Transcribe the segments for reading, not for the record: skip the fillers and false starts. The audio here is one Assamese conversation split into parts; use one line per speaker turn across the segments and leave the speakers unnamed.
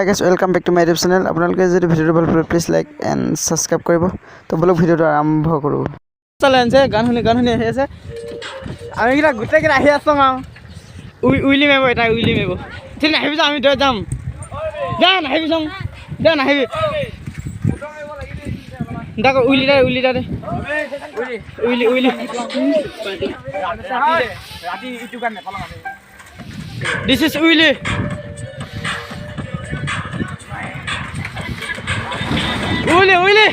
High guys welcome back to my YouTube channel. আপোনালোকে যদি ভিডিঅ'টো ভাল পায় প্লিজ লাইক এণ্ড ছাবস্ক্ৰাইব কৰিব। তো বলক ভিডিঅ'টো আৰম্ভ কৰোঁ। চলে আনিছে গান শুনি আহি আছে। আমি কেইটা গোটেইকেইটা আহি আছোঁ আৰু উইলি মাৰিব এটা উইলি মাৰিব। ঠিক নাহিবি যাম, আমি দূৰত যাম। দে নাহিবি চোন, দে নাহিবি দে উইলি দে উইলি দে woolly woolly this is woolly. Woolly woolly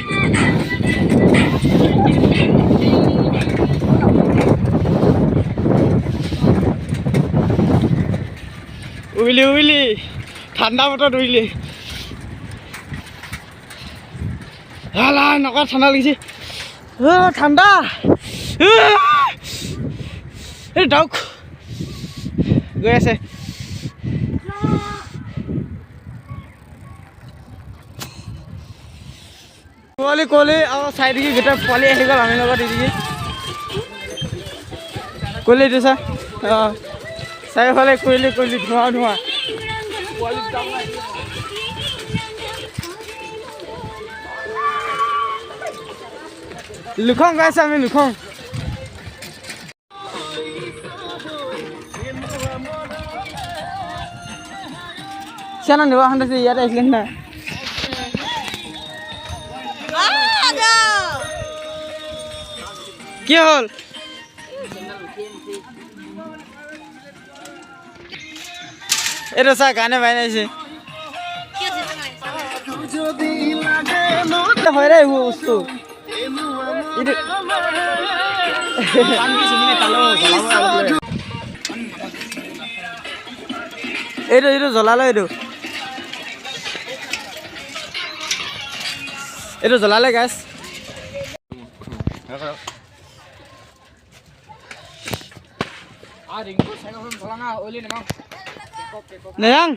woolly woolly ঠাণ্ডা বতৰত উইলি। হালা নকা ঠাণ্ডা লাগিছে, ঠাণ্ডা এই ডাউক গৈ আছে। কোৱালি কোৱালি আৰু চাইডিকি গোটেই পোৱালি আহি গ'ল আমি লগত দিদিকি কোৱালি এইটো চা। অঁ চাৰিওফালে কোৱালি কোৱালি ধোঁৱা ধোঁৱা। লুখং গৈ আছে, আমি লুখং। চিয়ানা নিব খান্দাইছে ইয়াতে আহিছিলে না। কি হ'ল? এইটো চা গানে বাইনাইছে হয় ৰে বস্তু এইটো এইটো জ্বলালে, এইটো জ্বলালে গাছ। নেজাং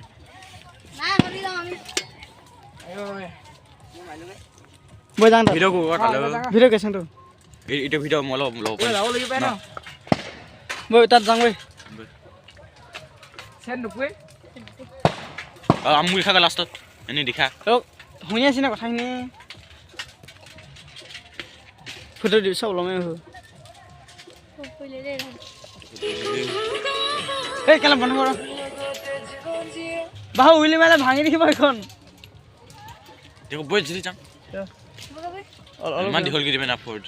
বৈ যাং ভিডিঅ' কেছন তো
এইটো ভিডিঅ' মই ল'ব
বৈ তাত যাং বৈ।
মোক লিখাগৈ লাষ্টত এনেই দেখা
শুনি আছি না কথাখিনি। ফটো দি চব ল'মেই এই কেলা বন্ধ কৰ বাহু উইলি মাৰিলে ভাঙি দেখিব এইখন।
বৈ যদি যাম ইমান দীঘলকৈ দিবে না ফৰ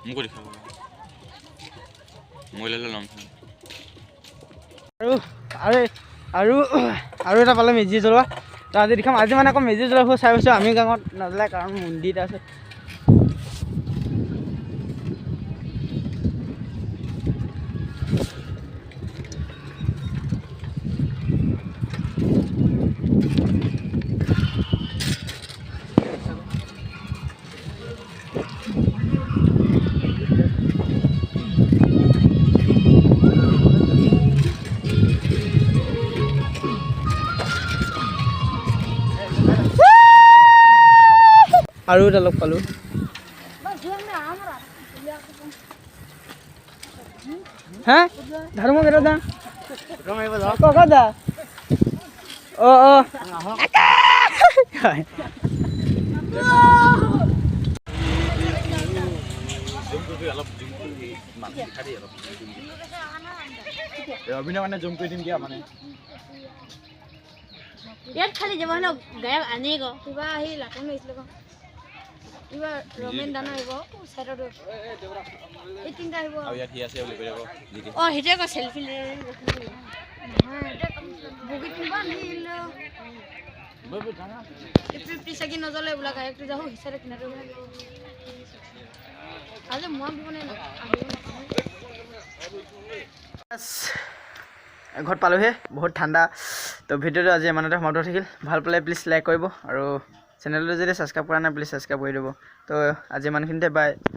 মোকো দেখাব মই ল'লে ল'ম।
আৰু আৰু আৰু এটা পালে মেজি জ্বলোৱা তো আজি দেখাম। আজি মানে আকৌ মেজি জ্বলোৱা চাই পাইছোঁ আমি গাঁৱত নাজ্বলাই কাৰণ মন্দিৰ এটা আছে। আৰু এটা লগ পালোঁ। হা ধাৰু মই কেইটা ক'ত যা অঁ অঁ
অভিনয় মানে জুম কৰি দিম দিয়া মানে
ইয়াত খালি যাব ন গায়ক আনি গ কিবা আহি লাটন হৈছিলে গ কিবা ৰমেন দানা আহিব সাইডত এই তিনটা আহিব
আৰু ইয়াত হি আছে বুলি কৈ আকৌ জিতি
অ হেতে ক সেলফি লৈ নহয় এটা বগি কিবা নিল
বই জানা
ইপি পিছাকি নজলে বুলা গায়কটো যাও হিচাৰে কিনাৰে আজি মই বনে না
ঘৰত পালোঁহে বহুত ঠাণ্ডা। তো ভিডিঅ'টো আজি ইমানতে সমাপ্ত থাকিল। ভাল পালে প্লিজ লাইক কৰিব আৰু চেনেলটো যদি ছাবস্ক্ৰাইব কৰা নাই প্লিজ ছাবস্ক্ৰাইব কৰি দিব। তো আজি ইমানখিনিতে বাই।